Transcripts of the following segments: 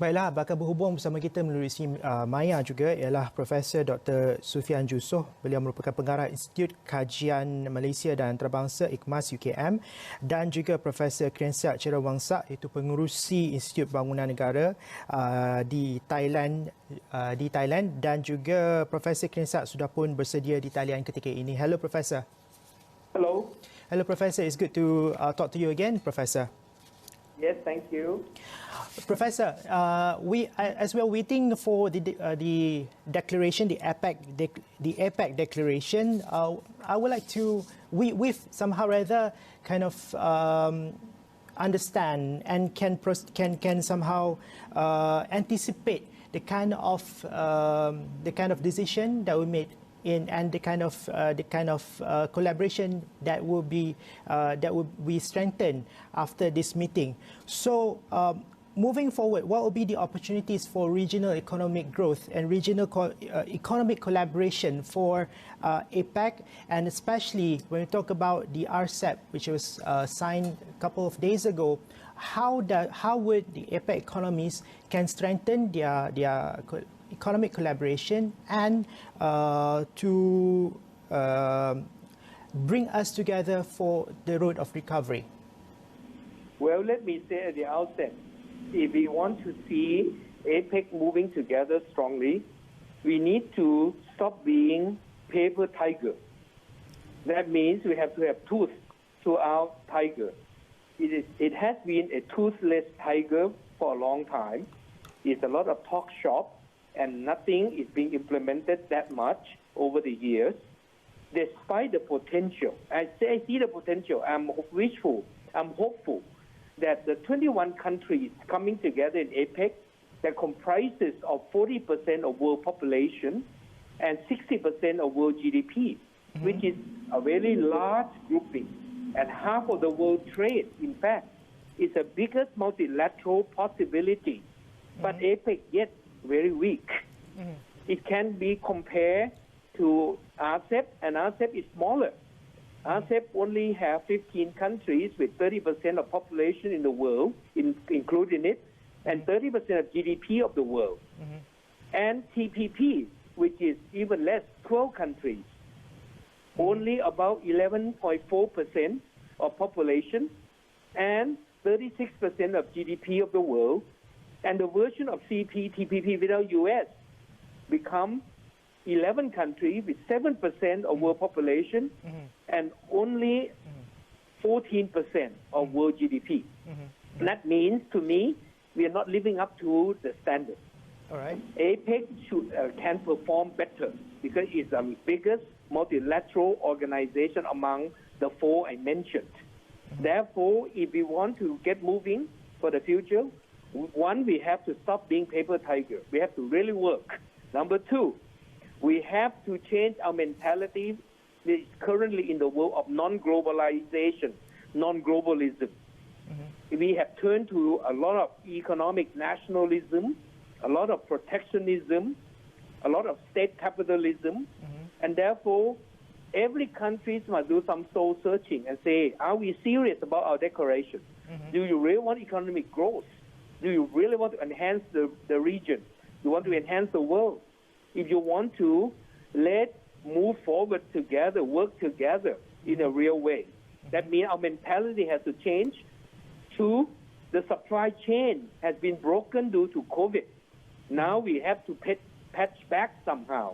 Baiklah, bakal berhubung bersama kita melalui maya juga ialah Profesor Dr. Sufian Jusoh. Beliau merupakan pengarah Institut Kajian Malaysia dan Antarabangsa IKMAS UKM dan juga Profesor Kriensak Cerawangsa iaitu pengerusi Institut Bangunan Negara di Thailand dan juga Profesor Kriensak sudah pun bersedia di talian ketika ini. Hello Professor. Hello. Hello Professor, it's good to talk to you again, Professor. Yes, thank you. Professor, as we are waiting for the declaration, the Apec declaration, I would like to we somehow rather kind of understand and can somehow anticipate the kind of decision that we made and the kind of collaboration that will be strengthened after this meeting. So moving forward, what will be the opportunities for regional economic growth and regional economic collaboration for APEC, and especially when we talk about the RCEP, which was signed a couple of days ago, how would the APEC economies can strengthen their economic collaboration and to bring us together for the road of recovery? Well, let me say at the outset, if we want to see APEC moving together strongly, we need to stop being paper tiger. That means we have to have tooth to our tiger. It has been a toothless tiger for a long time. It's a lot of talk shop, and nothing is being implemented that much over the years. Despite the potential, I see the potential. I'm hopeful that the 21 countries coming together in APEC that comprises of 40% of world population and 60% of world GDP, which is a very large grouping, and half of the world trade, in fact, is the biggest multilateral possibility. But APEC yet very weak. It can be compared to RCEP, and RCEP is smaller. RCEP only have 15 countries with 30% of population in the world, including it, and 30% of GDP of the world. And TPP, which is even less, 12 countries, only about 11.4% of population and 36% of GDP of the world. And the version of CPTPP without US become 11 countries with 7% of world population and only 14% of world GDP. That means, to me, we are not living up to the standard. All right. APEC can perform better because it's the biggest multilateral organization among the four I mentioned. Therefore, if we want to get moving for the future, one, we have to stop being paper tiger. We have to really work. Number two, we have to change our mentality that is currently in the world of non-globalization, non-globalism. We have turned to a lot of economic nationalism, a lot of protectionism, a lot of state capitalism, and therefore every country must do some soul searching and say, are we serious about our declaration? Do you really want economic growth? Do you really want to enhance the region? You want to enhance the world? If you want to move forward together, work together in a real way, that means our mentality has to change. Two, the supply chain has been broken due to COVID. Now we have to patch back somehow.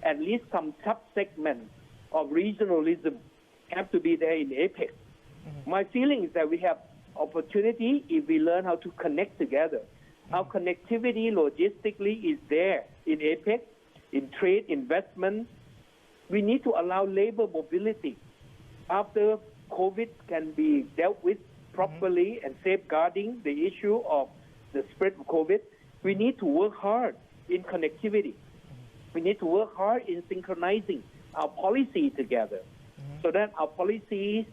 At least some sub-segments of regionalism have to be there in APEC. My feeling is that we have opportunity if we learn how to connect together. Our connectivity logistically is there in APEC, in trade, investment. We need to allow labor mobility. After COVID can be dealt with properly and safeguarding the issue of the spread of COVID, we need to work hard in connectivity. We need to work hard in synchronizing our policy together so that our policies,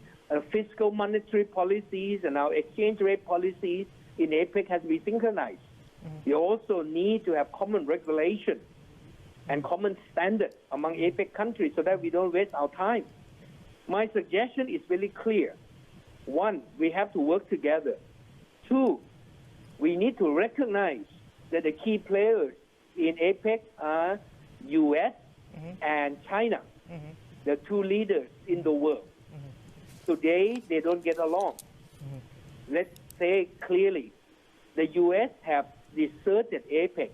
fiscal monetary policies and our exchange rate policies in APEC has to be synchronized. We also need to have common regulation and common standards among APEC countries so that we don't waste our time. My suggestion is really clear. One, we have to work together. Two, we need to recognize that the key players in APEC are U.S. and China, the two leaders in the world. Today, they don't get along. Let's say clearly, the U.S. have deserted APEC.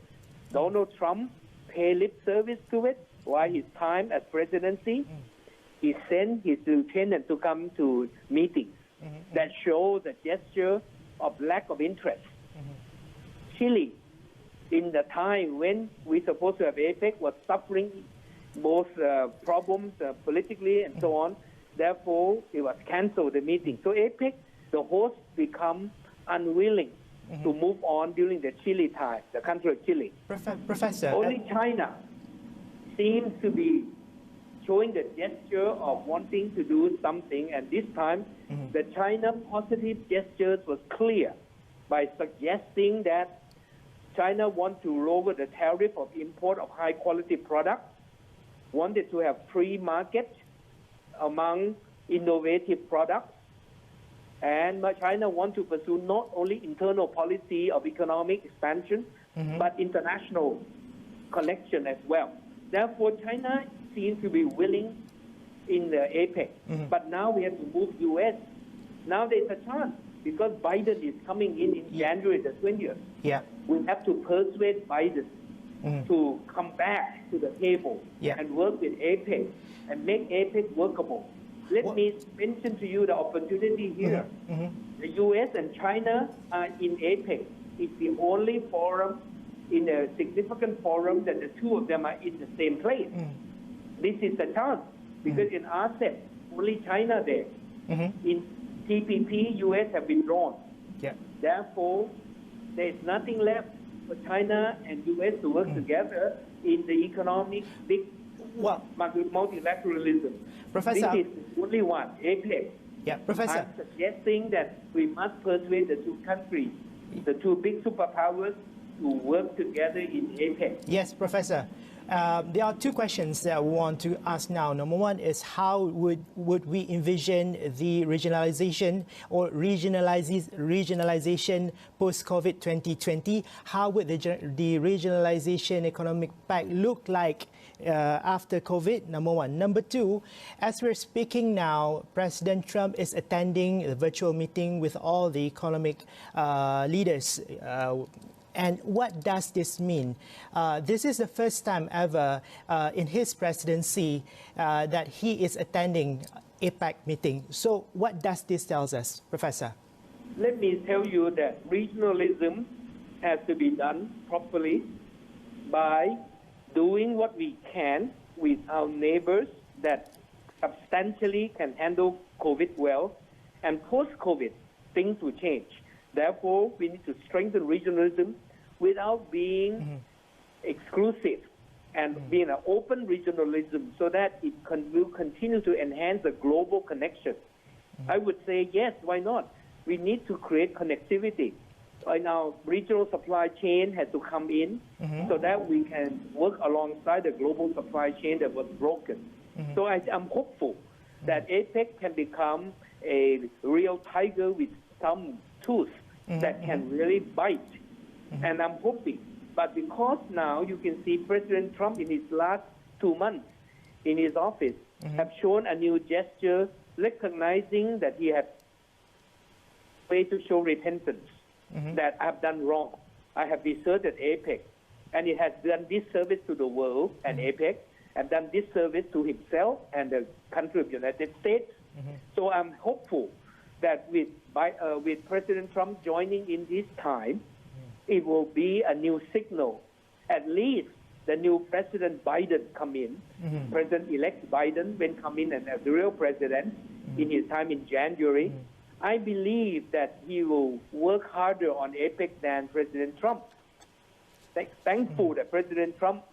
Donald Trump paid lip service to it while his time as presidency. He sent his lieutenant to come to meetings that show the gesture of lack of interest. Chile, in the time when we're supposed to have APEC, was suffering both problems politically and so on. Therefore, it was canceled, the meeting. So APEC, the host, become unwilling to move on during the Chile time, the country of Chile. Professor. Only China seems to be showing the gesture of wanting to do something, and this time the China positive gestures was clear by suggesting that China wants to lower the tariff of import of high quality products, wanted to have free market among innovative products, and China wants to pursue not only internal policy of economic expansion, but international connection as well. Therefore, China seems to be willing in the APEC. But now we have to move U.S. Now there's a chance because Biden is coming in January the 20th. Yeah. We have to persuade Biden to come back to the table and work with APEC and make APEC workable. Let me mention to you the opportunity here. The U.S. and China are in APEC. It's the only forum, in a significant forum, that the two of them are in the same place. This is the chance because in RCEP, only China there. In TPP, U.S. have withdrawn. Therefore, there is nothing left for China and U.S. to work together in the economic big multilateralism. Professor, this is only one, APEC. Yeah, Professor. I'm suggesting that we must persuade the two countries, the two big superpowers, to work together in APEC. Yes, Professor. There are two questions that we want to ask now. Number one is how would we envision the regionalization or regionalization post-COVID 2020? How would the regionalization economic pact look like after COVID? Number one. Number two, as we're speaking now, President Trump is attending a virtual meeting with all the economic leaders. And what does this mean? This is the first time ever in his presidency that he is attending APEC meeting. So what does this tell us, Professor? Let me tell you that regionalism has to be done properly by doing what we can with our neighbors that substantially can handle COVID well. And post-COVID, things will change. Therefore, we need to strengthen regionalism without being exclusive and being an open regionalism so that it will continue to enhance the global connection. I would say, yes, why not? We need to create connectivity. Our regional supply chain has to come in so that we can work alongside the global supply chain that was broken. So I'm hopeful that APEC can become a real tiger with some tooth that can really bite. And I'm hoping. But because now you can see President Trump in his last 2 months in his office have shown a new gesture recognizing that he had way to show repentance that I have done wrong. I have deserted APEC. And he has done this service to the world and APEC and done this service to himself and the country of the United States. So I'm hopeful that with President Trump joining in this time, it will be a new signal. At least the new President Biden come in, President-elect Biden when come in and as the real president in his time in January, I believe that he will work harder on APEC than President Trump. Thankful that President Trump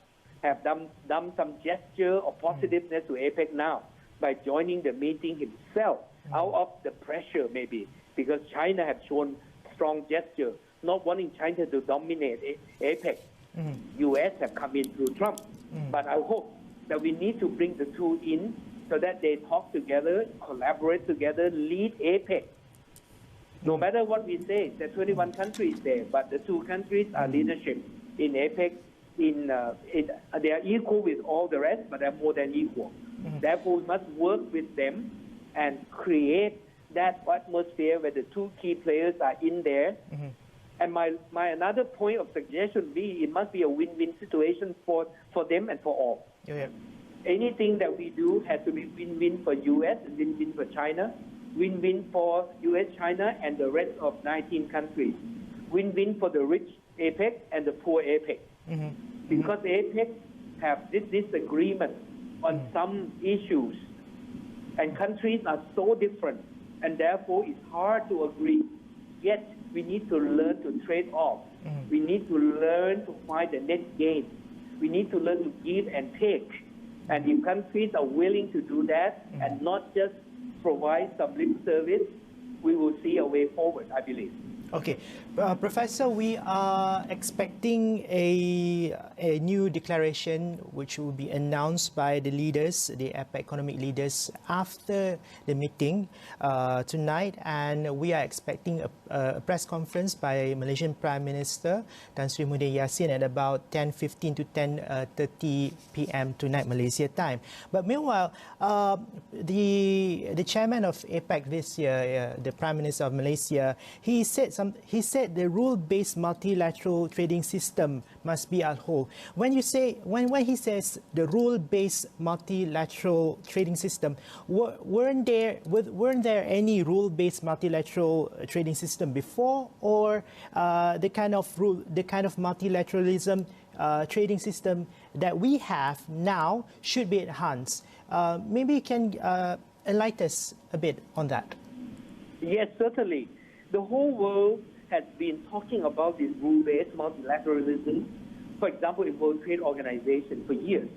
have done some gesture of positiveness to APEC now by joining the meeting himself out of the pressure maybe because China have shown strong gesture, not wanting China to dominate APEC. U.S. have come in through Trump. But I hope that we need to bring the two in so that they talk together, collaborate together, lead APEC No matter what we say, there are 21 countries there, but the two countries are leadership in Apec. They are equal with all the rest, but they're more than equal. Therefore, we must work with them and create that atmosphere where the two key players are in there. And my another point of suggestion would be it must be a win-win situation for them and for all. Anything that we do has to be win-win for U.S. and win-win for China, win-win for U.S., China, and the rest of 19 countries, win-win for the rich Apec and the poor Apec. Because Apec have this disagreement on some issues, and countries are so different, and therefore it's hard to agree. Yet we need to learn to trade off. We need to learn to find the net gain. We need to learn to give and take. And if countries are willing to do that and not just provide some lip service, we will see a way forward, I believe. Okay, Professor, we are expecting a new declaration which will be announced by the leaders, the Apec economic leaders, after the meeting tonight, and we are expecting a press conference by Malaysian Prime Minister Tan Sri Muhyiddin Yassin at about 10:15 to 10:30 p.m. tonight, Malaysia time. But meanwhile, the chairman of Apec this year, the Prime Minister of Malaysia, he said the rule-based multilateral trading system must be upheld. When he says the rule-based multilateral trading system, weren't there any rule-based multilateral trading system before, or the kind of multilateralism trading system that we have now should be enhanced? Maybe you can enlighten us a bit on that. Yes, certainly. The whole world has been talking about this rule-based multilateralism, for example, in World Trade Organization for years.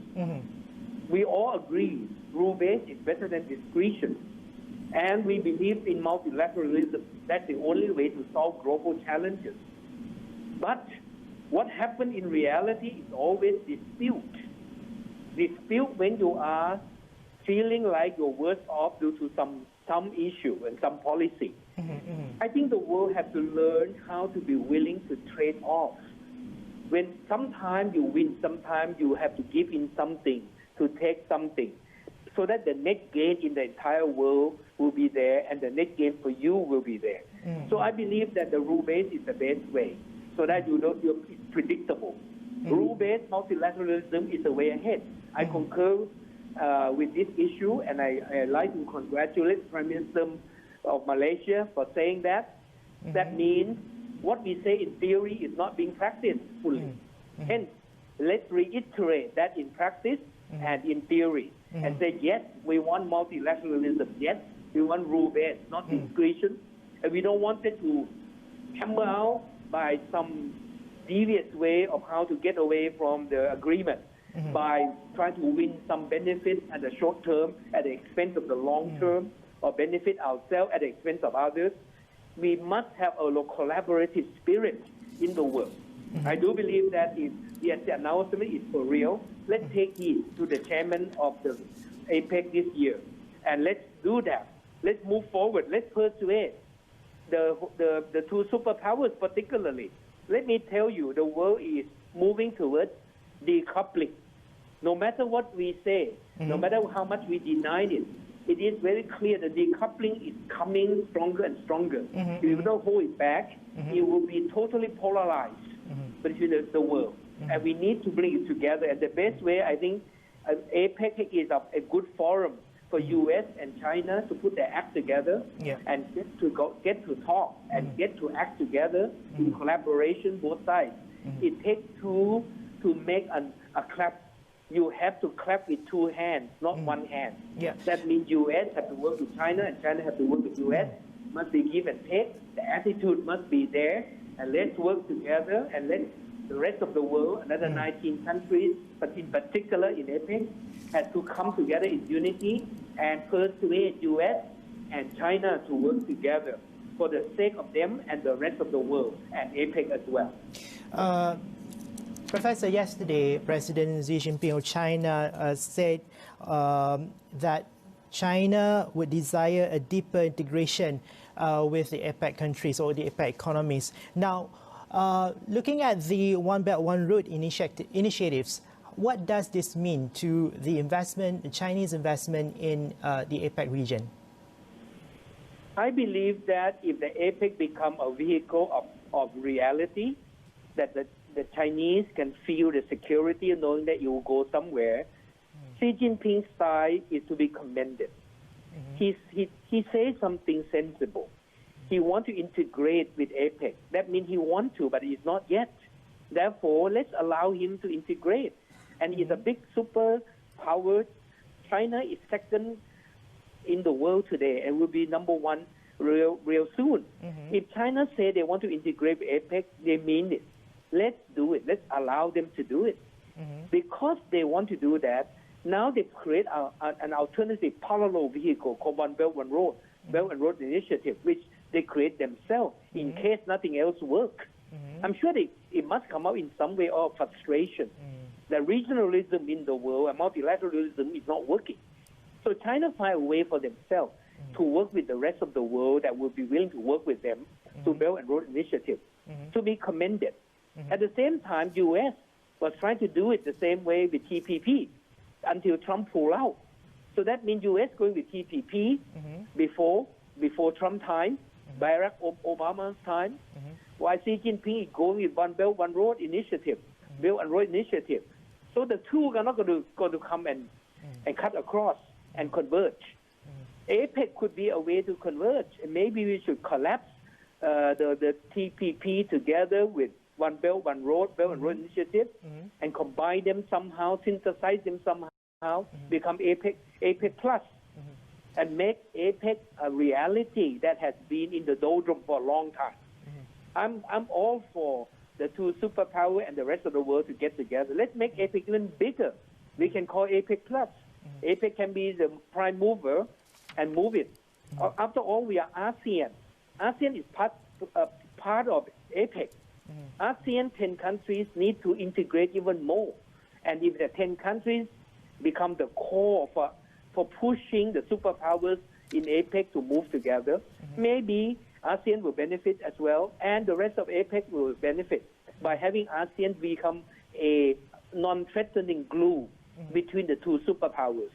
We all agree rule-based is better than discretion. And we believe in multilateralism. That's the only way to solve global challenges. But what happens in reality is always dispute. Dispute when you are feeling like you're worse off due to some issue and some policy. I think the world has to learn how to be willing to trade off. When sometimes you win, sometimes you have to give in something to take something, so that the net gain in the entire world will be there and the net gain for you will be there. So I believe that the rule-based is the best way, so that it's predictable. Rule-based multilateralism is the way ahead. I concur with this issue, and I like to congratulate Prime Minister of Malaysia for saying that. That means what we say in theory is not being practiced fully. Hence, let's reiterate that in practice and in theory, and say, yes, we want multilateralism. Yes, we want rule-based, not discretion. And we don't want it to hammer out by some devious way of how to get away from the agreement by trying to win some benefit at the short term at the expense of the long term, or benefit ourselves at the expense of others. We must have a collaborative spirit in the world. I do believe that if the announcement is for real, let's take heed to the chairman of the Apec this year, and let's do that. Let's move forward. Let's persuade the two superpowers particularly. Let me tell you, the world is moving towards decoupling. No matter what we say, no matter how much we deny it, it is very clear that decoupling is coming stronger and stronger. If you don't hold it back, it will be totally polarized between the world. And we need to bring it together. And the best way, I think, APEC is a good forum for U.S. and China to put their act together and get to talk and get to act together in collaboration, both sides. It takes two to make a clap. You have to clap with two hands, not one hand. That means U.S. have to work with China and China have to work with U.S. Must be give and take. The attitude must be there, and let's work together, and let the rest of the world, another 19 countries, but in particular in APEC, has to come together in unity and persuade U.S. and China to work together for the sake of them and the rest of the world, and APEC as well. Professor, yesterday, President Xi Jinping of China said that China would desire a deeper integration with the Apec countries or the Apec economies. Now, looking at the One Belt One Road initiatives, what does this mean to the investment, the Chinese investment in the Apec region? I believe that if the Apec become a vehicle of reality, that the Chinese can feel the security knowing that you will go somewhere, Xi Jinping's style is to be commended. He says something sensible. He wants to integrate with APEC. That means he wants to, but he's not yet. Therefore, let's allow him to integrate. And he's a big superpower. China is second in the world today and will be number one real soon. If China say they want to integrate with APEC, they mean it. Let's do it. Let's allow them to do it. Because they want to do that, now they create an alternative parallel vehicle called One Belt One Road, Belt and Road Initiative, which they create themselves in case nothing else works. I'm sure it must come out in some way of frustration. The regionalism in the world and multilateralism is not working. So China find a way for themselves to work with the rest of the world that will be willing to work with them to Belt and Road Initiative, to be commended. At the same time, U.S. was trying to do it the same way with TPP until Trump pulled out. So that means U.S. going with TPP before Trump time, Barack Obama's time, while Xi Jinping is going with One Belt One Road Initiative, Belt and Road Initiative. So the two are not going to come and cut across and converge. APEC could be a way to converge, and maybe we should collapse the TPP together with One Belt One Road, Belt and Road Initiative, and combine them somehow, synthesize them somehow, become APEC Plus, and make APEC a reality that has been in the doldrum for a long time. I'm all for the two superpowers and the rest of the world to get together. Let's make APEC even bigger. We can call APEC Plus. APEC can be the prime mover and move it. After all, we are ASEAN. ASEAN is part of APEC. ASEAN 10 countries need to integrate even more. And if the 10 countries become the core for pushing the superpowers in APEC to move together, maybe ASEAN will benefit as well, and the rest of APEC will benefit by having ASEAN become a non-threatening glue between the two superpowers.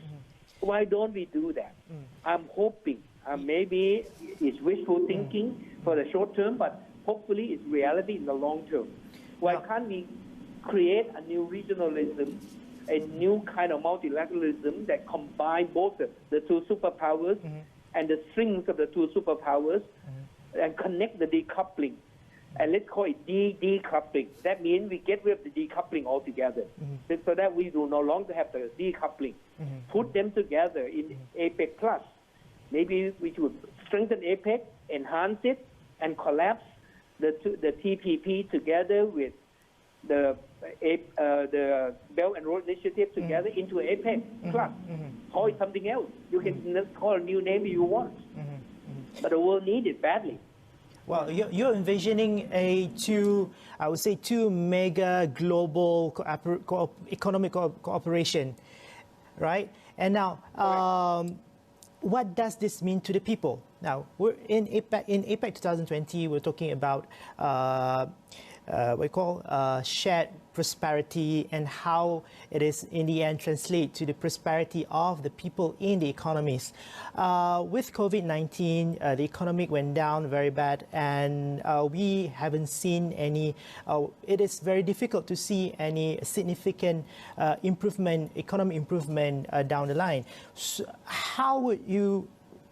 Why don't we do that? I'm hoping, maybe it's wishful thinking for the short term, but hopefully it's reality in the long term. Why can't we create a new regionalism, a new kind of multilateralism that combine both the two superpowers and the strings of the two superpowers and connect the decoupling? And let's call it decoupling. That means we get rid of the decoupling altogether, so that we do no longer have the decoupling. Put them together in APEC Plus. Maybe we should strengthen APEC, enhance it, and collapse the TPP together with the Belt and Road Initiative together into APEC Plus. Call it something else. You can call a new name if you want. But the world needs it badly. Well, you're envisioning I would say two mega global economic cooperation, right? And now, what does this mean to the people? Now, we're in APEC 2020, we're talking about what we call shared prosperity and how it is in the end translate to the prosperity of the people in the economies. With COVID-19, the economic went down very bad, and we haven't seen any, it is very difficult to see any significant economic improvement down the line. So how would you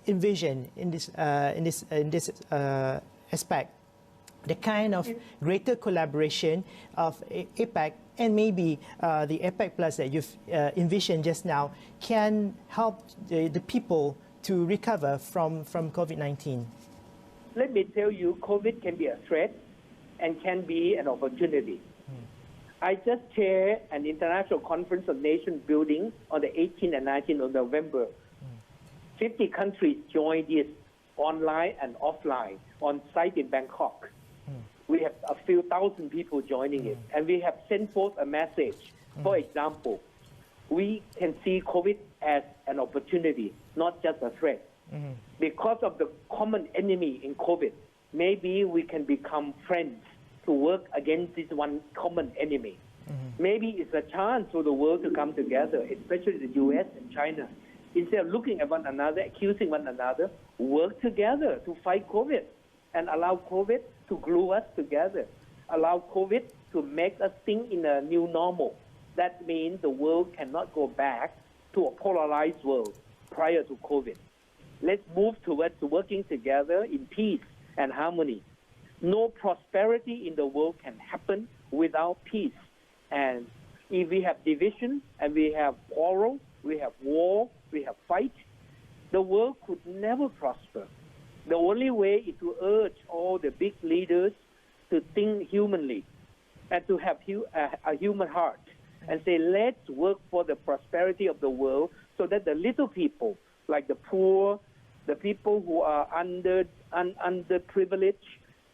envision in this aspect the kind of greater collaboration of APEC and maybe the APEC Plus that you've envisioned just now can help the people to recover from COVID-19? Let me tell you, COVID can be a threat and can be an opportunity. I just chaired an international conference on nation building on the 18th and 19th of November. 50 countries joined this online and offline on site in Bangkok. We have a few thousand people joining it, and we have sent forth a message. For example, we can see COVID as an opportunity, not just a threat. Because of the common enemy in COVID, maybe we can become friends to work against this one common enemy. Maybe it's a chance for the world to come together, especially the U.S. and China. Instead of looking at one another, accusing one another, work together to fight COVID and allow COVID to glue us together, allow COVID to make us think in a new normal. That means the world cannot go back to a polarized world prior to COVID. Let's move towards working together in peace and harmony. No prosperity in the world can happen without peace. And if we have division and we have quarrel, we have war, we have fight, the world could never prosper. The only way is to urge all the big leaders to think humanly and to have a human heart and say, let's work for the prosperity of the world so that the little people, like the poor, the people who are underprivileged,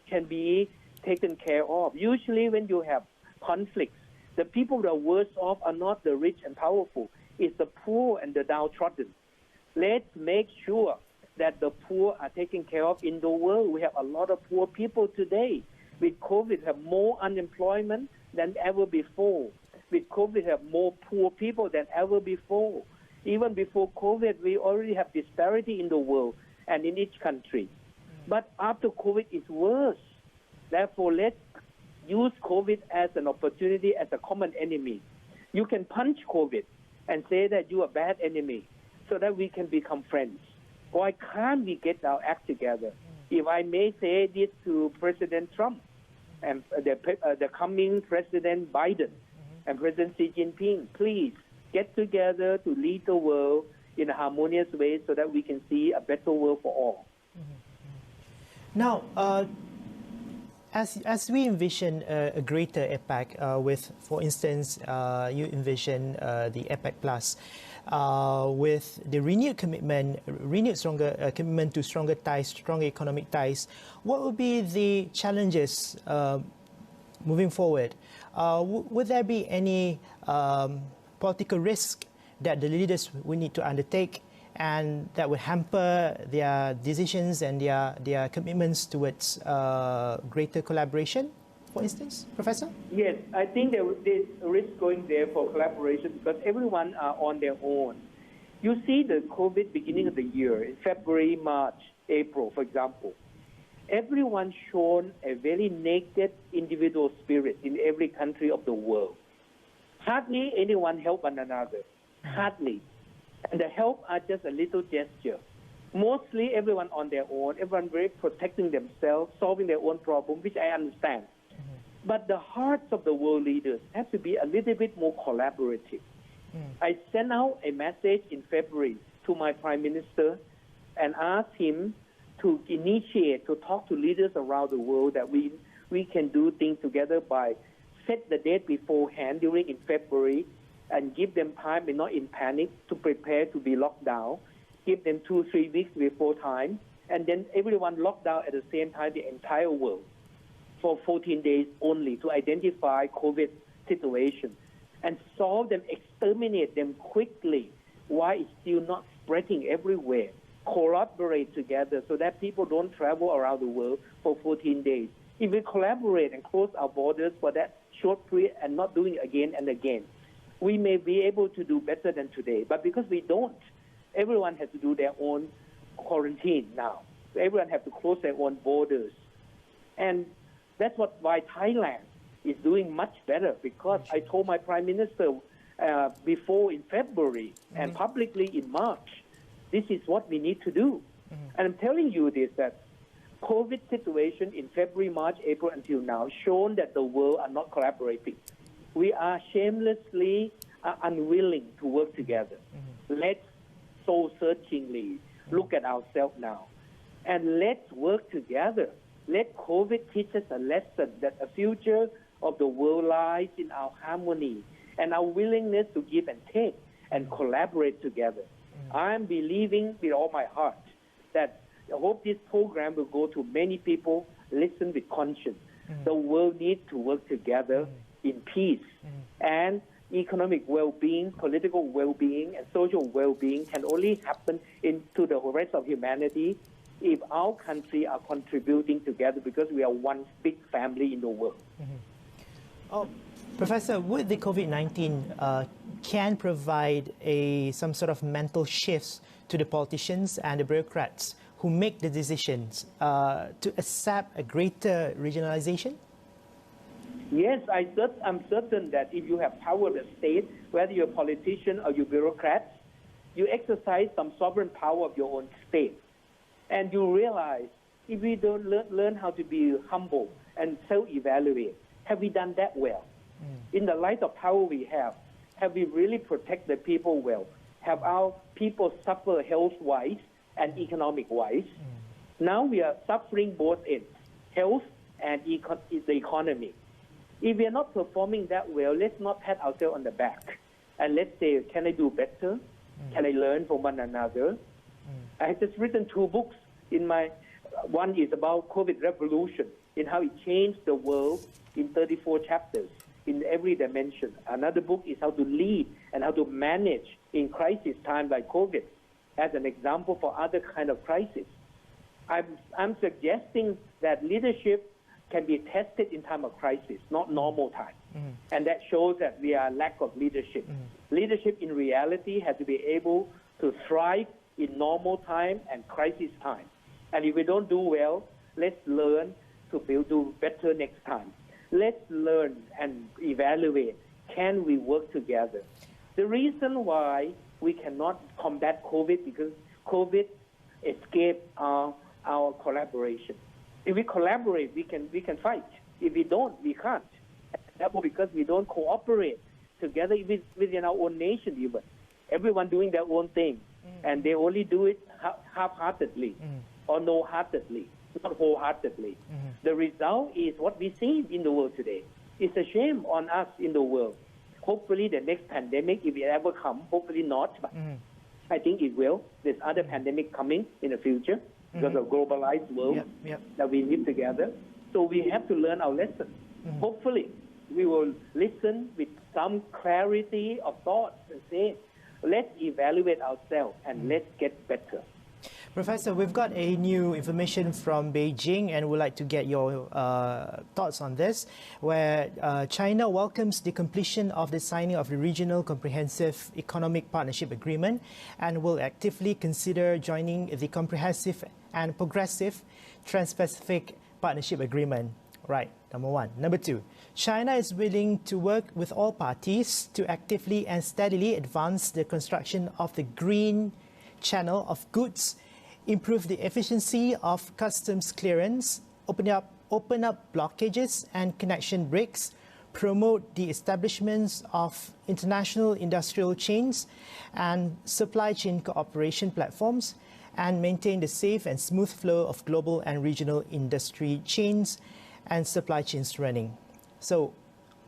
can be taken care of. Usually when you have conflicts, the people that are worse off are not the rich and powerful. It's the poor and the downtrodden. Let's make sure that the poor are taken care of in the world. We have a lot of poor people today. With COVID, we have more unemployment than ever before. With COVID, we have more poor people than ever before. Even before COVID, we already have disparity in the world and in each country. But after COVID, it's worse. Therefore, let's use COVID as an opportunity, as a common enemy. You can punch COVID and say that you are a bad enemy so that we can become friends. Why can't we get our act together? If I may say this to President Trump and the coming President Biden and President Xi Jinping, please get together to lead the world in a harmonious way so that we can see a better world for all. Now, as we envision a greater Apec with, for instance, you envision the Apec Plus with the stronger commitment to stronger ties, stronger economic ties, what would be the challenges moving forward? Would there be any political risk that the leaders will need to undertake and that would hamper their decisions and their commitments towards greater collaboration, for instance, Professor? Yes, I think there's a risk going there for collaboration because everyone are on their own. You see the COVID beginning of the year, in February, March, April, for example. Everyone shown a very naked individual spirit in every country of the world. Hardly anyone help one another. Hardly. And the help are just a little gesture. Mostly everyone on their own, everyone very protecting themselves, solving their own problem, which I understand. But the hearts of the world leaders have to be a little bit more collaborative. I sent out a message in February to my Prime Minister and asked him to initiate, to talk to leaders around the world that we can do things together by set the date beforehand in February and give them time and not in panic to prepare to be locked down. Give them 2-3 weeks before time, and then everyone locked down at the same time, the entire world, for 14 days only to identify COVID situation and solve them, exterminate them quickly while it's still not spreading everywhere. Collaborate together so that people don't travel around the world for 14 days. If we collaborate and close our borders for that short period and not doing it again and again, we may be able to do better than today. But because we don't, everyone has to do their own quarantine now. Everyone has to close their own borders. And that's why Thailand is doing much better, because I told my Prime Minister before in February and publicly in March, this is what we need to do. And I'm telling you this, that COVID situation in February, March, April until now shown that the world are not collaborating. We are shamelessly unwilling to work together. Let's soul-searchingly look at ourselves now. And let's work together. Let COVID teach us a lesson that the future of the world lies in our harmony and our willingness to give and take and collaborate together. I'm believing with all my heart that I hope this program will go to many people, listen with conscience. The world needs to work together in peace. And economic well-being, political well-being, and social well-being can only happen into the rest of humanity if our country are contributing together because we are one big family in the world. Oh, Professor, would the COVID-19 can provide some sort of mental shifts to the politicians and the bureaucrats who make the decisions to accept a greater regionalization? Yes, I'm certain that if you have power of the state, whether you're a politician or you're bureaucrats, you exercise some sovereign power of your own state. And you realize if we don't learn how to be humble and self-evaluate, have we done that well? In the light of power we have we really protected the people well? Have our people suffer health-wise and economic-wise? Now we are suffering both ends, health and the economy. If we are not performing that well, let's not pat ourselves on the back. And let's say, can I do better? Can I learn from one another? I have just written 2 books. One is about COVID revolution, in how it changed the world in 34 chapters in every dimension. Another book is how to lead and how to manage in crisis time like COVID as an example for other kind of crisis. I'm suggesting that leadership can be tested in time of crisis, not normal time. And that shows that we are lack of leadership. Leadership in reality has to be able to thrive in normal time and crisis time. And if we don't do well, let's learn to do better next time. Let's learn and evaluate, can we work together? The reason why we cannot combat COVID because COVID escaped our collaboration. If we collaborate, we can fight. If we don't, we can't. That was because we don't cooperate together within our own nation even. Everyone doing their own thing, and they only do it half-heartedly or no-heartedly, not wholeheartedly. The result is what we see in the world today. It's a shame on us in the world. Hopefully the next pandemic, if it ever comes, hopefully not, but I think it will. There's other pandemic coming in the future because of globalized world that we live together. So we have to learn our lesson. Hopefully we will listen with some clarity of thoughts and say, let's evaluate ourselves and let's get better. Professor, we've got a new information from Beijing and would like to get your thoughts on this, where China welcomes the completion of the signing of the Regional Comprehensive Economic Partnership Agreement and will actively consider joining the Comprehensive and Progressive Trans-Pacific Partnership Agreement. Right, number 1. Number 2, China is willing to work with all parties to actively and steadily advance the construction of the green channel of goods, improve the efficiency of customs clearance, open up blockages and connection breaks, promote the establishments of international industrial chains and supply chain cooperation platforms, and maintain the safe and smooth flow of global and regional industry chains and supply chains running. So,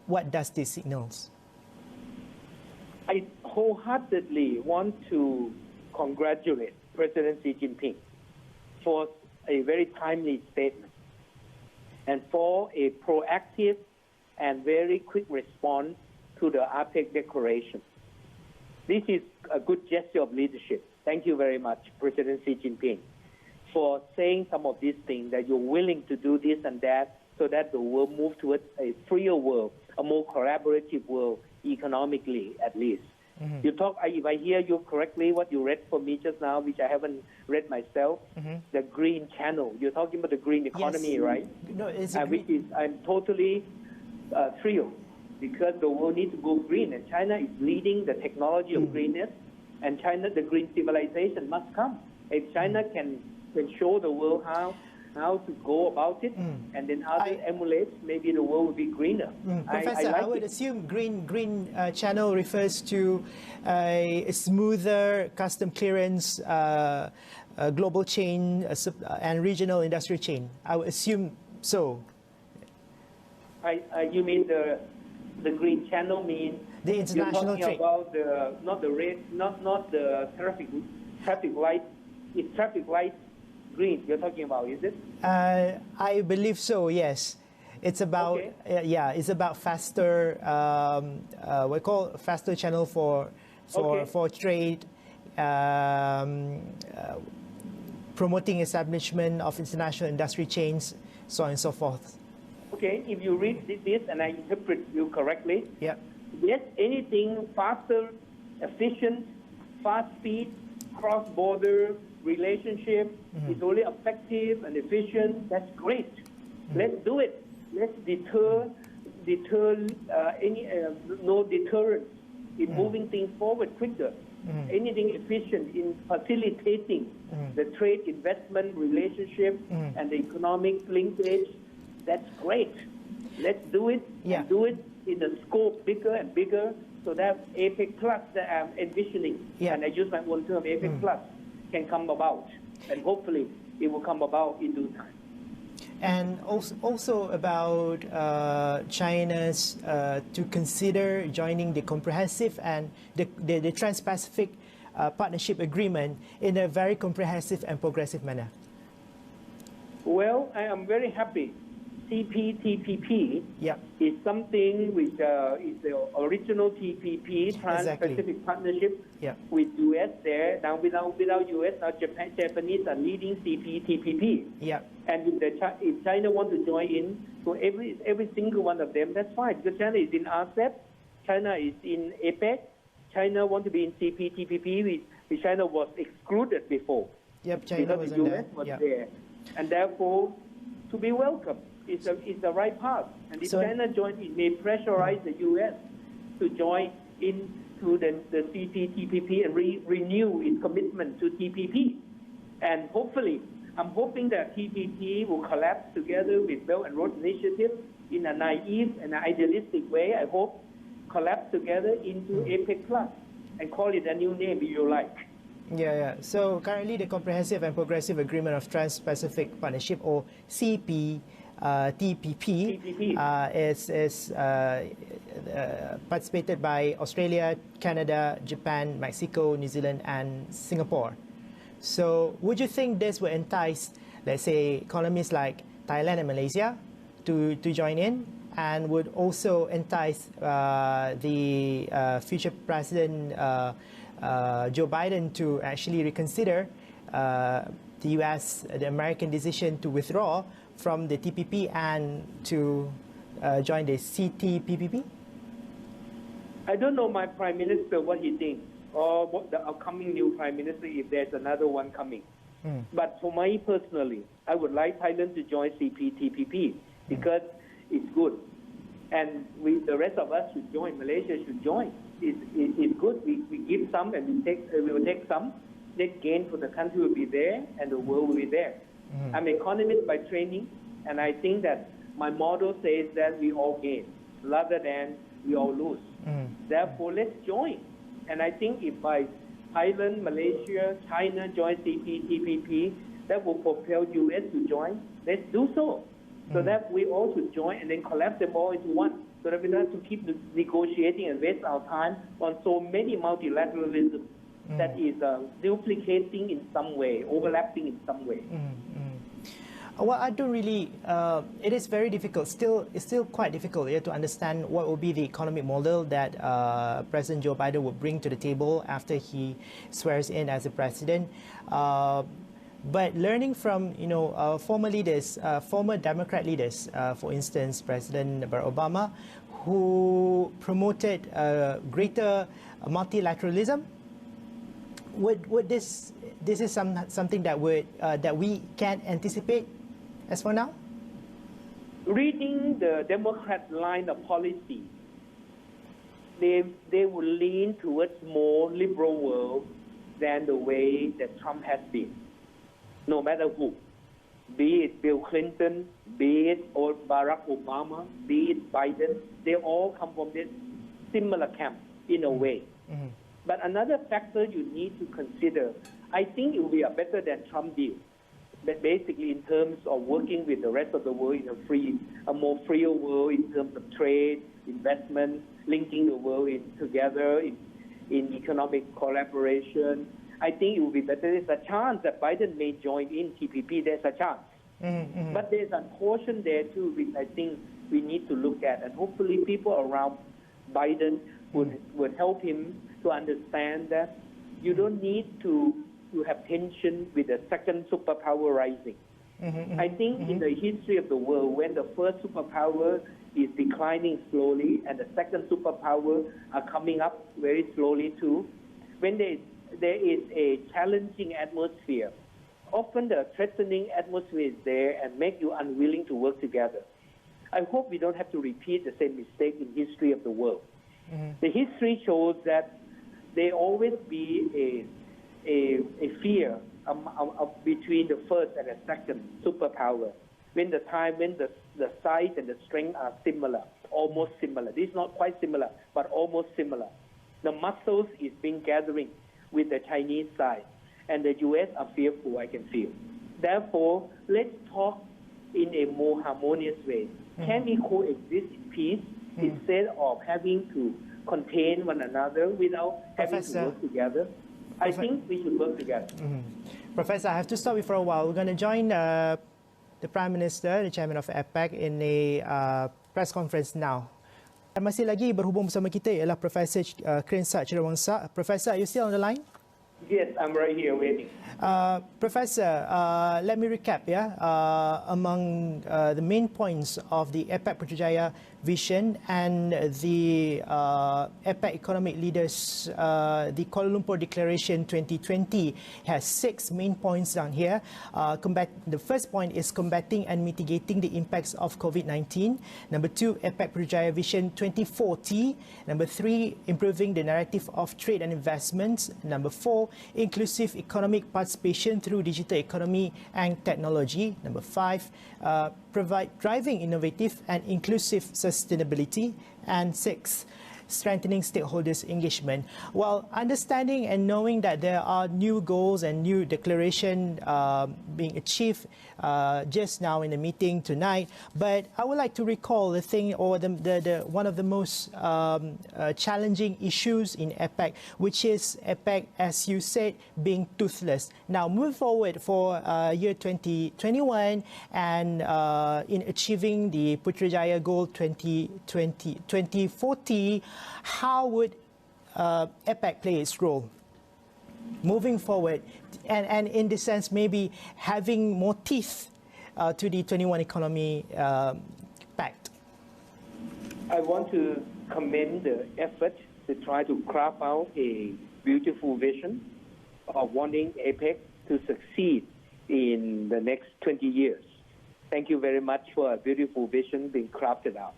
what does this signals? I wholeheartedly want to congratulate President Xi Jinping for a very timely statement and for a proactive and very quick response to the Apec declaration. This is a good gesture of leadership. Thank you very much, President Xi Jinping, for saying some of these things, that you're willing to do this and that so that the world moves towards a freer world, a more collaborative world, economically at least. You talk, if I hear you correctly, what you read for me just now, which I haven't read myself, the green channel. You're talking about the green economy, right? No, it's I'm totally thrilled because the world needs to go green, and China is leading the technology of greenness, and China, the green civilization must come. If China can show the world how to go about it, and then others emulate, maybe the world will be greener. Professor, I would assume green channel refers to a smoother custom clearance, global chain, and regional industrial chain. I would assume so. You mean the green channel means the international trade? About not the traffic light. It's traffic light green you're talking about, is it? I believe so, yes. It's about Okay. yeah, it's about faster we call faster channel for Okay. for trade, promoting establishment of international industry chains, so on and so forth. Okay, if you read this and I interpret you correctly, Yeah. yes, anything faster, efficient, fast speed, cross-border relationship is only effective and efficient. That's great. Let's do it. Let's deter no deterrence in moving things forward quicker. Anything efficient in facilitating the trade investment relationship and the economic linkage, that's great. Let's do it. Yeah. And do it in the scope bigger and bigger, so that Apec Plus that I'm envisioning, Yeah. and I use my own term, Apec Plus, can come about, and hopefully it will come about in due time. And also about China's to consider joining the comprehensive and the Trans-Pacific Partnership Agreement in a very comprehensive and progressive manner. Well, I am very happy. CPTPP Yeah. is something which is the original TPP, Trans-Pacific Partnership, Yeah. with US there. Now without US, now Japanese are leading CPTPP. Yeah. And if China want to join in, so every single one of them, that's fine. Because China is in RCEP, China is in Apec, China want to be in CPTPP, which China was excluded before. Yep. China Because was the on US there. was Yeah. there. And therefore, to be welcome. It's the right path. And if So- China joins, it may pressurize the US to join into the CPTPP and renew its commitment to TPP. And hopefully, I'm hoping that TPP will collapse together with Belt and Road Initiative in a naive and idealistic way. I hope collapse together into Apec Plus and call it a new name if you like. Yeah. So currently, the Comprehensive and Progressive Agreement of Trans-Pacific Partnership, or CPTPP, is participated by Australia, Canada, Japan, Mexico, New Zealand, and Singapore. So would you think this will entice, let's say, economies like Thailand and Malaysia to join in, and would also entice the future President Joe Biden to actually reconsider the US, the American decision to withdraw from the TPP and to join the CTPPP? I don't know my Prime Minister what he thinks, or what the upcoming new Prime Minister, if there's another one coming. But for me personally, I would like Thailand to join CPTPP because it's good. And the rest of us should join, Malaysia should join. It's good. We give some and we will take some. Net gain for the country will be there and the world will be there. I'm an economist by training, and I think that my motto says that we all gain rather than we all lose. Therefore, let's join. And I think if by Thailand, Malaysia, China join CPTPP, that will propel US to join. Let's do so. So that we all should join and then collapse them all into one. So that we don't have to keep negotiating and waste our time on so many multilateralism that is duplicating in some way, overlapping in some way. Well, I don't really. It is very difficult. It's still quite difficult to understand what will be the economic model that President Joe Biden will bring to the table after he swears in as a president. But learning from former leaders, former Democrat leaders, for instance, President Barack Obama, who promoted greater multilateralism, would this is something that we can anticipate as for now? Reading the Democrat line of policy, they will lean towards more liberal world than the way that Trump has been. No matter who, be it Bill Clinton, be it Barack Obama, be it Biden, they all come from this similar camp in a way. But another factor you need to consider, I think it will be a better than Trump deal. But basically in terms of working with the rest of the world in a more freer world in terms of trade, investment, linking the world together in economic collaboration, I think it will be better. There's a chance that Biden may join in TPP. There's a chance. But there's a portion there too, which I think we need to look at, and hopefully people around Biden would help him to understand that you don't need to have tension with the second superpower rising. I think in the history of the world, when the first superpower is declining slowly and the second superpower are coming up very slowly too, when there is a challenging atmosphere, often the threatening atmosphere is there and make you unwilling to work together. I hope we don't have to repeat the same mistake in history of the world. The history shows that there always be a fear between the first and the second superpower when the size and the strength are similar, almost similar. This is not quite similar, but almost similar. The muscles is being gathering with the Chinese side, and the U.S. are fearful, I can feel. Therefore, let's talk in a more harmonious way. Can we coexist in peace instead of having to contain one another without having to work together? I think we should work together. Professor, I have to stop you for a while. We're going to join the Prime Minister, the Chairman of Apec, in a press conference now. Masih lagi berhubung bersama kita ialah Professor Krensat Chirawangsa. Professor, are you still on the line? Yes, I'm right here waiting. Professor, let me recap. Among the main points of the Apec Putrajaya vision and the Apec economic leaders, the Kuala Lumpur Declaration 2020 has 6 main points down here. The first point is combating and mitigating the impacts of COVID-19. Number 2, Apec Putrajaya Vision 2040. Number 3, improving the narrative of trade and investments. Number 4, inclusive economic participation through digital economy and technology. Number 5, driving innovative and inclusive sustainability. And 6, strengthening stakeholders' engagement. Well, understanding and knowing that there are new goals and new declaration being achieved just now in the meeting tonight, but I would like to recall the thing or the one of the most challenging issues in Apec, which is Apec, as you said, being toothless. Now, moving forward for year 2021 and in achieving the Putrajaya Goal 2040, how would Apec play its role moving forward, and in this sense maybe having more teeth to the 21 Economy Pact? I want to commend the effort to try to craft out a beautiful vision of wanting Apec to succeed in the next 20 years. Thank you very much for a beautiful vision being crafted out.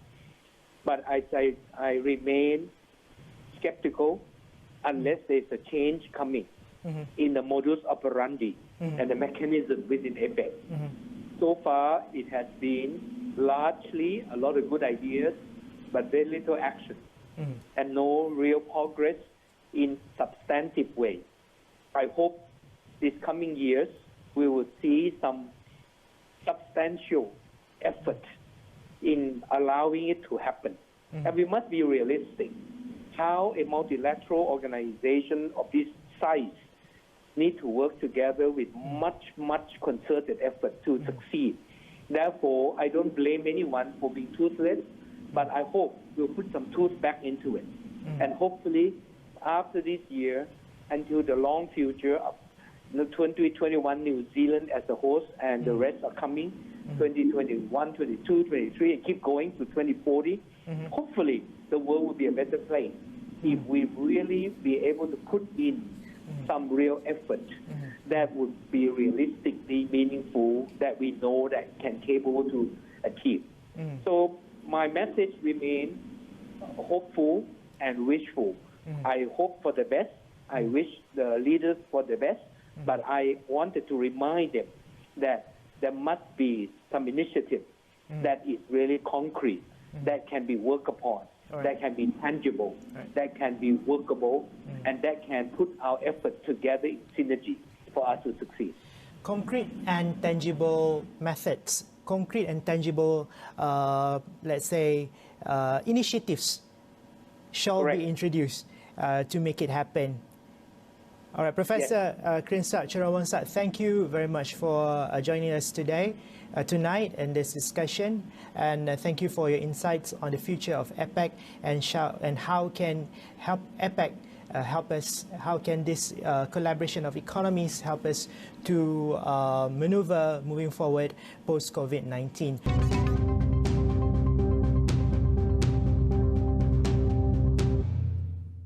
But I remain skeptical unless there's a change coming in the modus operandi and the mechanism within Apec. So far, it has been largely a lot of good ideas, but very little action and no real progress in substantive way. I hope these coming years we will see some substantial effort in allowing it to happen. And we must be realistic. How a multilateral organization of this size need to work together with much concerted effort to succeed. Therefore, I don't blame anyone for being toothless, but I hope we'll put some tooth back into it. And hopefully, after this year, until the long future of 2021, New Zealand as a host, and the rest are coming, 2021, 22, 23, and keep going to 2040. Hopefully, the world will be a better place if we really be able to put in some real effort that would be realistically meaningful, that we know that can capable to achieve. So my message remains hopeful and wishful. I hope for the best. I wish the leaders for the best, but I wanted to remind them that there must be some initiative that is really concrete, that can be worked upon, that can be tangible, that can be workable, and that can put our effort together in synergy for us to succeed. Concrete and tangible methods, concrete and tangible, let's say, initiatives shall be introduced to make it happen. All right, Professor Krinsat Cherawansat, thank you very much for joining us tonight in this discussion, and thank you for your insights on the future of Apec and how can help Apec help us. How can this collaboration of economies help us to maneuver moving forward post COVID-19?